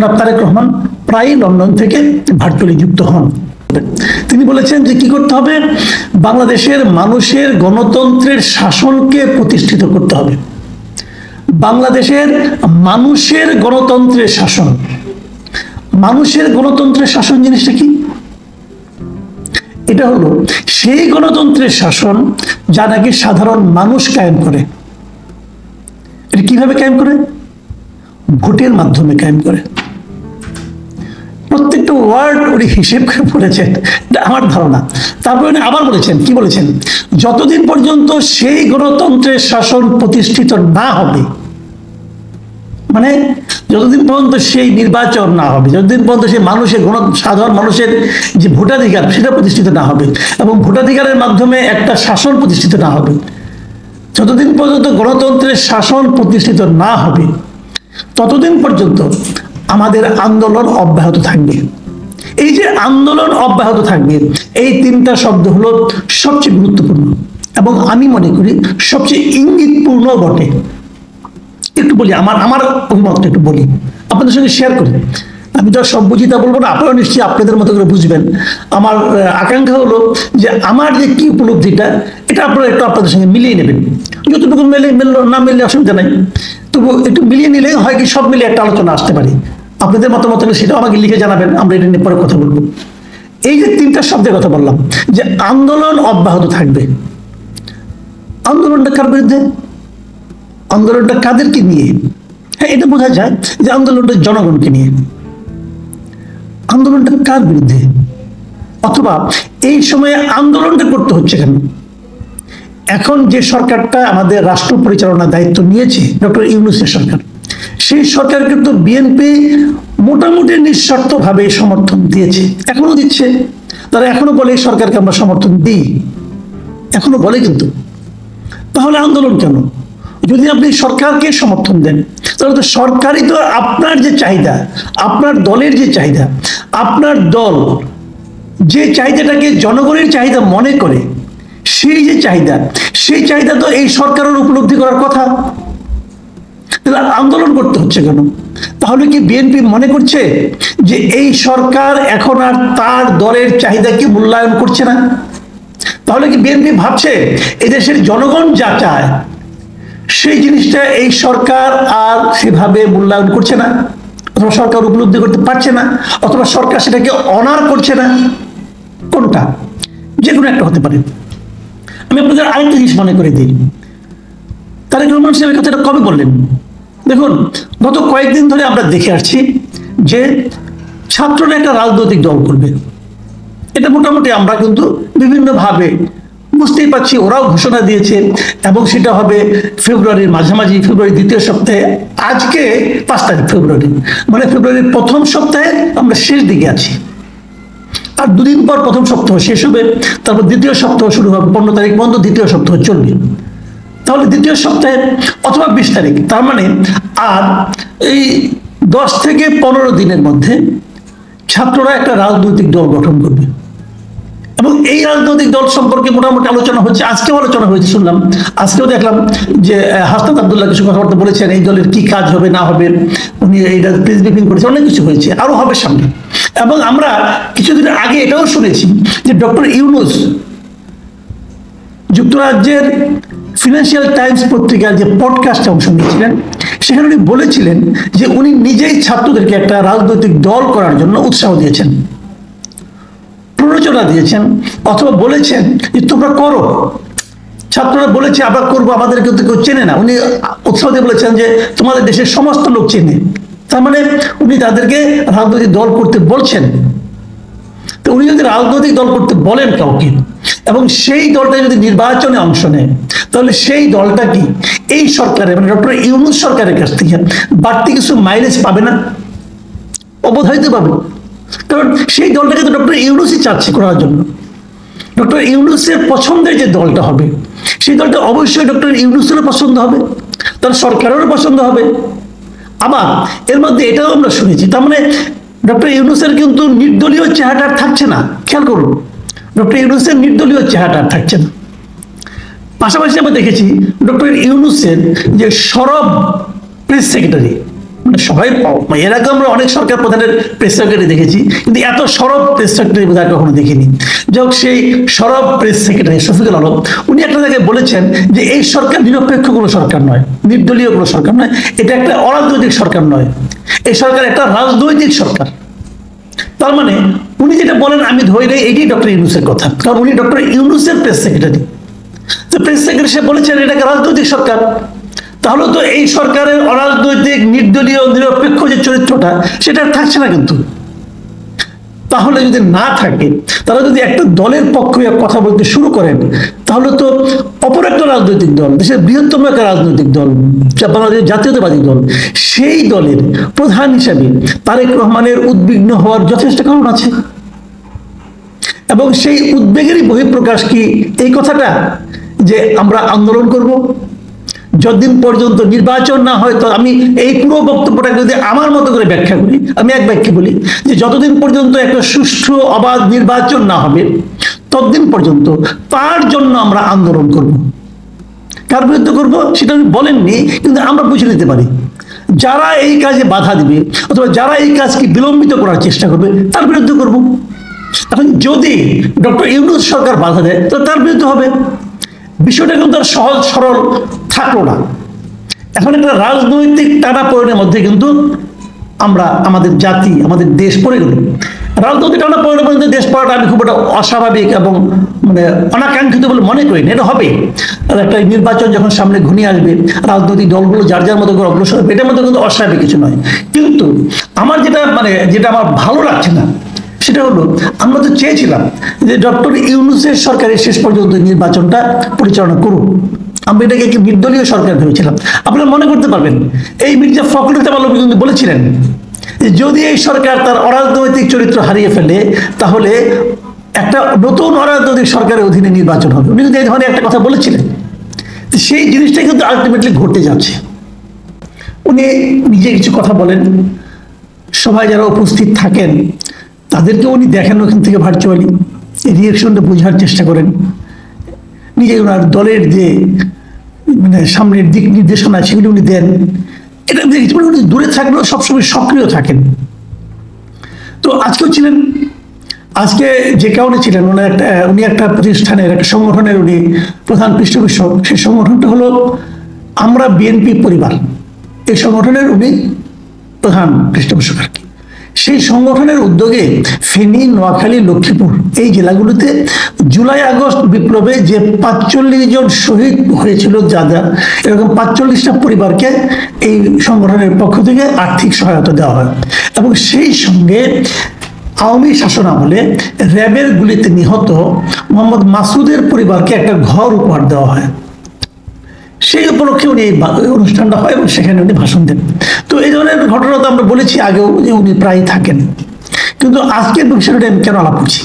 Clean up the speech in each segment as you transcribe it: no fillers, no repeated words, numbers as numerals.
জনাব তারেক রহমান প্রায় লন্ডন থেকে ভার্চুয়ালি যুক্ত হন। তিনি বলেছেন যে কি করতে হবে, বাংলাদেশের মানুষের গণতন্ত্রের শাসনকে প্রতিষ্ঠিত করতে হবে। বাংলাদেশের মানুষের গণতন্ত্রের শাসন, মানুষের গণতন্ত্রের শাসন জিনিসটা কি? এটা হলো সেই গণতন্ত্রের শাসন যা নাকি সাধারণ মানুষ কায়েম করে। এটা কিভাবে কায়েম করে? ভোটের মাধ্যমে কায়েম করে। প্রত্যেকটা ওয়ার্ড উনি হিসেব করে বলেছেন, এটা আমার ধারণা। তারপরে উনি আবার বলেছেন, কি বলেছেন, যতদিন পর্যন্ত সেই গণতন্ত্রের শাসন প্রতিষ্ঠিত না হবে, মানে যতদিন পর্যন্ত সেই নির্বাচন না হবে, যতদিন পর্যন্ত সেই মানুষের সাধারণ মানুষের যে ভোটাধিকার সেটা প্রতিষ্ঠিত না হবে এবং ভোটাধিকারের মাধ্যমে একটা শাসন প্রতিষ্ঠিত না হবে, যতদিন পর্যন্ত গণতন্ত্রের শাসন প্রতিষ্ঠিত না হবে ততদিন পর্যন্ত আমাদের আন্দোলন অব্যাহত থাকবে। এই যে আন্দোলন অব্যাহত থাকবে, এই তিনটা শব্দ হলো সবচেয়ে গুরুত্বপূর্ণ এবং আমি মনে করি সবচেয়ে ইঙ্গিতপূর্ণ বটে। একটু বলি, আমার অভিমতটা একটু বলি, আপনাদের সঙ্গে শেয়ার করি। আমি তো সব বুঝি তা বলবো না, আপনারা নিশ্চয়ই আপনাদের মতো করে বুঝবেন। আমার আকাঙ্ক্ষা হলো যে আমার যে কি উপলব্ধিটা, এটা আপনারা একটু আপনাদের সঙ্গে মিলিয়ে নেবেন। যতটুকু মিললো না মিললে অসুবিধা নাই, তবু একটু মিলিয়ে নিলে হয় কি সব মিলিয়ে একটা আলোচনা আসতে পারে। আপনাদের মতামত হলে সেটাও আমাকে লিখে জানাবেন, আমরা এটা নিয়ে পরে কথা বলবো। এই যে তিনটা শব্দের কথা বললাম, যে আন্দোলন অব্যাহত থাকবে, আন্দোলনটা কার বিরুদ্ধে? আন্দোলনটা কাদেরকে নিয়ে? হ্যাঁ, এটা বোঝা যায় যে আন্দোলনটা জনগণকে নিয়ে। আন্দোলনটা কার বিরুদ্ধে? অথবা এই সময়ে আন্দোলনটা করতে হচ্ছে কেন? এখন যে সরকারটা আমাদের রাষ্ট্র পরিচালনার দায়িত্ব নিয়েছে, ডক্টর ইউনূসের সরকার, সেই সরকার কিন্তু বিএনপি মোটামুটি নিঃশর্তভাবে সমর্থন দিয়েছে, এখনো দিচ্ছে। তারা এখনো বলে এই সরকারকে আমরা সমর্থন দিই, এখনো বলে। কিন্তু তাহলে আন্দোলন কেন? যদি আপনি সরকারকে সমর্থন দেন, তাহলে তো সরকারই তো আপনার যে চাহিদা, আপনার দলের যে চাহিদা, আপনার দল যে চাহিদাটাকে জনগণের চাহিদা মনে করে, সেই যে চাহিদা, সেই চাহিদা তো এই সরকারের উপলব্ধি করার কথা। তাহলে আন্দোলন করতে হচ্ছে কেন? তাহলে কি বিএনপি মনে করছে যে এই সরকার এখন আর তার দলের চাহিদাকে মূল্যায়ন করছে না? তাহলে কি বিএনপি ভাবছে এদেশের জনগণ যা চায় সেই জিনিসটা এই সরকার আর সেভাবে মূল্যায়ন করছে না, অথবা সরকার উপলব্ধি করতে পারছে না, অথবা সরকার সেটাকে অনার করছে না? কোনটা? যে কোনো একটা হতে পারে। আমি আপনাদের আরেকটা জিনিস মনে করে দিই। তারেক রহমান সাহেবের কথাটা কবে বললেন? দেখুন, গত কয়েকদিন ধরে আমরা দেখে আসছি যে ছাত্ররা একটা রাজনৈতিক দল করবে। এটা মোটামুটি আমরা কিন্তু বিভিন্নভাবে বুঝতেই পারছি, ওরাও ঘোষণা দিয়েছে এবং সেটা হবে ফেব্রুয়ারির মাঝামাঝি, ফেব্রুয়ারির দ্বিতীয় সপ্তাহে। আজকে 5 তারিখ ফেব্রুয়ারি, মানে ফেব্রুয়ারির প্রথম সপ্তাহে আমরা শেষ দিকে আছি। আর দুদিন পর প্রথম সপ্তাহ শেষ হবে, তারপর দ্বিতীয় সপ্তাহ শুরু হবে, 15 তারিখ পর্যন্ত দ্বিতীয় সপ্তাহ চলবে। তাহলে দ্বিতীয় সপ্তাহে অথবা 20 তারিখ, তার মানে আর এই 10 থেকে 15 দিনের মধ্যে ছাত্ররা একটা রাজনৈতিক দল গঠন করবে এবং এই রাজনৈতিক দল সম্পর্কে মোটামুটি আলোচনা হচ্ছে। আজকেও আলোচনা হয়েছে, শুনলাম, আজকেও দেখলাম যে হাসনাত আব্দুল্লাহ কিছু কথাবার্তা বলেছেন, এই দলের কি কাজ হবে না হবে, উনি এইটা প্রেস ব্রিফিং করেছেন, অনেক কিছু হয়েছে, আরো হবে সামনে। এবং আমরা কিছুদিন আগে এটাও শুনেছি যে ডক্টর ইউনূস যুক্তরাজ্যের ফিনান্সিয়াল টাইমস পত্রিকার যে পডকাস্টে অংশ নিয়েছিলেন, সেখানে উনি বলেছিলেন যে উনি নিজেই ছাত্রদেরকে একটা রাজনৈতিক দল করার জন্য উৎসাহ দিয়েছেন, প্ররোচনা দিয়েছেন, অথবা বলেছেন যে তোমরা করো। ছাত্ররা বলেছে আবার করবো, আমাদেরকে তো কেউ চেনে না। উনি উৎসাহ দিয়ে বলেছেন যে তোমাদের দেশের সমস্ত লোক চেনে। তার মানে উনি তাদেরকে রাজনৈতিক দল করতে বলছেন। তো উনি যদি রাজনৈতিক দল করতে বলেন কাউকে, এবং সেই দলটা যদি নির্বাচনে অংশ নেয়, তাহলে সেই দলটা কি এই সরকারের, মানে ডক্টর ইউনূস সরকারের কাছ থেকে বাড়তি কিছু মাইলেজ পাবে না? অবধারিত পাবে। কারণ সেই দলটাকে তো ডক্টর ইউনূসই চাচ্ছে করার জন্য। ডক্টর ইউনূসের পছন্দের যে দলটা হবে, সেই দলটা অবশ্যই ডক্টর ইউনূসেরও পছন্দ হবে, তার সরকারেরও পছন্দ হবে। আবার এর মধ্যে এটাও আমরা শুনেছি, তার মানে ডক্টর ইউনূসের কিন্তু নির্দলীয় চেহারাটা থাকছে না। খেয়াল করুন, ডক্টর ইউনূসের নির্দলীয় চেহারাটা থাকছে না। পাশাপাশি আমরা দেখেছি ডক্টর ইউনূসের যে সরব প্রেস সেক্রেটারি, মানে সবাই, এর আগে আমরা অনেক সরকার প্রধানের প্রেস সেক্রেটারি দেখেছি, কিন্তু এত সরব প্রেস সেক্রেটারি বোধহয় কখনো দেখিনি। যাক, সেই সরব প্রেস সেক্রেটারি শফিকুল আলম উনি একটা জায়গায় বলেছেন যে এই সরকার নিরপেক্ষ কোনো সরকার নয়, নির্দলীয় কোনো সরকার নয়, এটা একটা অরাজনৈতিক সরকার নয়, এই সরকার একটা রাজনৈতিক সরকার। তার মানে উনি যেটা বলেন আমি ধরে নেই এটাই ডক্টর ইউনূসের কথা, কারণ উনি ডক্টর ইউনূসের প্রেস সেক্রেটারি। তো প্রেস সেক্রেটারি সে বলেছেন এটাকে রাজনৈতিক সরকার, তাহলে তো এই সরকারের অরাজনৈতিক নির্দলীয় নিরপেক্ষ যে চরিত্রটা সেটা থাকছে না। কিন্তু তাহলে যদি না থাকে, তারা যদি একটা দলের পক্ষে কথা বলতে শুরু করেন, তাহলে তো অপর একটা রাজনৈতিক দল, দেশের বৃহত্তম একটা রাজনৈতিক দল, বাংলাদেশের জাতীয়তাবাদী দল, সেই দলের প্রধান হিসাবে তারেক রহমানের উদ্বিগ্ন হওয়ার যথেষ্ট কারণ আছে। এবং সেই উদ্বেগেরই বহিঃপ্রকাশ কি এই কথাটা যে আমরা আন্দোলন করব যতদিন পর্যন্ত নির্বাচন না হয়। তো আমি এই পুরো বক্তব্যটা যদি আমার মতো করে ব্যাখ্যা করি, আমি এক বাক্যে বলি যে যতদিন পর্যন্ত একটা সুষ্ঠু অবাধ নির্বাচন না হবে ততদিন পর্যন্ত তার জন্য আমরা আন্দোলন করব। কার বিরুদ্ধে করব সেটা উনি বলেননি, কিন্তু আমরা বুঝে নিতে পারি যারা এই কাজে বাধা দিবে অথবা যারা এই কাজকে বিলম্বিত করার চেষ্টা করবে তার বিরুদ্ধে করব। এখন যদি ডক্টর ইউনূস সরকার বাধা দেয় তো তার বিরুদ্ধে হবে। বিষয়টা কিন্তু আর সহজ সরল থাকলো না। এখন একটা রাজনৈতিক টানাপোড়েনের মধ্যে কিন্তু আমরা আমাদের জাতি আমাদের দেশ পড়ে গেল। রাজনৈতিক টানাপোড়েনের মধ্যে দেশ পড়াটা আমি খুব একটা অস্বাভাবিক এবং মানে অনাকাঙ্ক্ষিত বলে মনে করি না। এটা হবে, একটা নির্বাচন যখন সামনে ঘনিয়ে আসবে রাজনৈতিক দলগুলো যার যার মতো করে অগ্রসর হবে, এটার মধ্যে কিন্তু অস্বাভাবিক কিছু নয়। কিন্তু আমার যেটা আমার ভালো লাগছে না সেটা হলো আমরা তো চেয়েছিলাম যে ডক্টর ইউনূসের সরকারের শেষ পর্যন্ত নির্বাচনটা পরিচালনা করুক। আমরা এটাকে একটি নির্দলীয় সরকার ভেবেছিলাম। আপনারা মনে করতে পারবেন এই মির্জা ফখরুল ইসলাম আলম কিন্তু বলেছিলেন যে যদি এই সরকার তার অরাজনৈতিক চরিত্র হারিয়ে ফেলে তাহলে একটা নতুন অরাজনৈতিক সরকারের অধীনে নির্বাচন হবে। উনি কিন্তু এই ধরনের একটা কথা বলেছিলেন। সেই জিনিসটা কিন্তু আলটিমেটলি ঘটতে যাচ্ছে। উনি নিজে কিছু কথা বলেন, সবাই যারা উপস্থিত থাকেন তাদেরকে উনি দেখেন ওখান থেকে ভার্চুয়ালি, এই রিয়েকশনটা বোঝার চেষ্টা করেন। নিজে ওনার দলের যে সামনের দিক নির্দেশনা সেগুলি উনি দেন। এটা উনি দূরে থাকলেও সবসময় সক্রিয় থাকেন। তো আজকেও ছিলেন, আজকে যে কারণে ছিলেন উনি একটা প্রতিষ্ঠানের একটা সংগঠনের উনি প্রধান পৃষ্ঠপোষক। সেই সংগঠনটা হলো আমরা বিএনপি পরিবার, এই সংগঠনের উনি প্রধান পৃষ্ঠপোষক আর কি। সেই সংগঠনের উদ্যোগে ফেনী, নোয়াখালী, লক্ষ্মীপুর এই জেলাগুলোতে জুলাই আগস্ট বিপ্লবে যে ৪৫ জন শহীদ হয়েছিল যারা, এরকম ৪৫টা পরিবারকে এই সংগঠনের পক্ষ থেকে আর্থিক সহায়তা দেওয়া হয়। এবং সেই সঙ্গে আওয়ামী শাসন আমলে র্যাবের গুলিতে নিহত মোহাম্মদ মাসুদের পরিবারকে একটা ঘর উপহার দেওয়া হয়। সেই উপলক্ষে উনি এই অনুষ্ঠানটা হয় এবং সেখানে উনি ভাষণ দেন। তো এই ধরনের ঘটনা তো আমরা বলেছি আগেও যে উনি প্রায় থাকেন। কিন্তু আজকের বিষয়টা আমি কেন আলাপ করছি,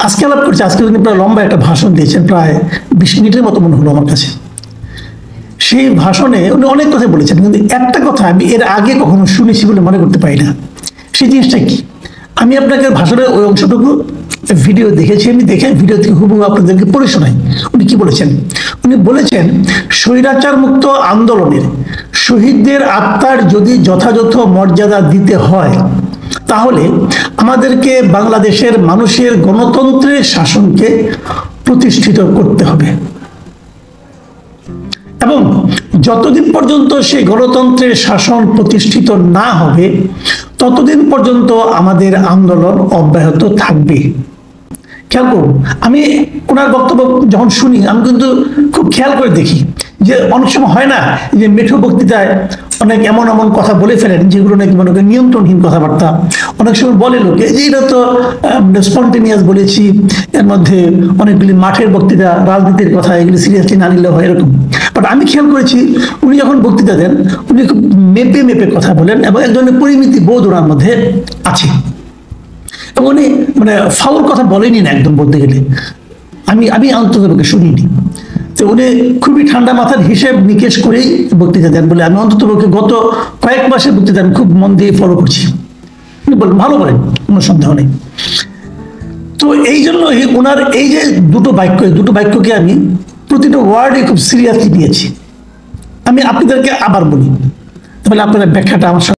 আজকে উনি প্রায় লম্বা একটা ভাষণ দিয়েছেন, প্রায় ২০ মিনিটের মতো মনে হলো আমার কাছে। সেই ভাষণে উনি অনেক কথা বলেছেন, কিন্তু একটা কথা আমি এর আগে কখনো শুনেছি বলে মনে করতে পারি না। সেই জিনিসটা কি, আমি আপনাকে ভাষণের ওই অংশটুকু ভিডিও দেখেছি, আমি দেখে ভিডিও থেকে হুবহু আপনাদেরকে পড়ে শোনাই। উনি কি বলেছেন? উনি বলেছেন স্বৈরাচার মুক্ত আন্দোলনের শহীদদের আত্মার যদি যথাযথ মর্যাদা দিতে হয় তাহলে আমাদেরকে বাংলাদেশের মানুষের গণতন্ত্রের শাসনকে প্রতিষ্ঠিত করতে হবে এবং যতদিন পর্যন্ত সেই গণতন্ত্রের শাসন প্রতিষ্ঠিত না হবে ততদিন পর্যন্ত আমাদের আন্দোলন অব্যাহত থাকবে। খেয়াল করুন, আমি ওনার বক্তব্য যখন শুনি আমি কিন্তু খুব খেয়াল করে দেখি যে অনেক সময় হয় না যে মেঠো বক্তৃতায় অনেক এমন এমন কথা বলে ফেলেন যেগুলো নাকি মনে করেন নিয়ন্ত্রণহীন কথাবার্তা। অনেক সময় বলে লোকে যে এটা তো স্পন্টেনিয়াস বলেছি, এর মধ্যে অনেকগুলি মাঠের বক্তৃতা, রাজনীতির কথা, এগুলি সিরিয়াসলি না নিলেও হয়, এরকম। বাট আমি খেয়াল করেছি উনি যখন বক্তৃতা দেন উনি খুব মেপে মেপে কথা বলেন এবং এক ধরনের পরিমিতি বোধ ওনার মধ্যে আছে। এবং উনি ফাউল কথা বলেনি না একদম, বলতে গেলে আমি অন্ততপক্ষে শুনিনি। তো উনি খুবই ঠান্ডা মাথার হিসেব নিকেশ করেই বক্তৃতা দেন বলে আমি অন্ততপক্ষে গত কয়েক মাসের বক্তৃতা আমি খুব মন দিয়ে ফলো করছি। উনি বলেন, ভালো বলেন, কোনো সন্দেহ নেই। তো এই জন্যই ওনার এই যে দুটো বাক্যকে আমি প্রতিটা ওয়ার্ডে খুব সিরিয়াসলি নিয়েছি। আমি আপনাদেরকে আবার বলি, তাহলে আপনারা ব্যাখ্যাটা আমার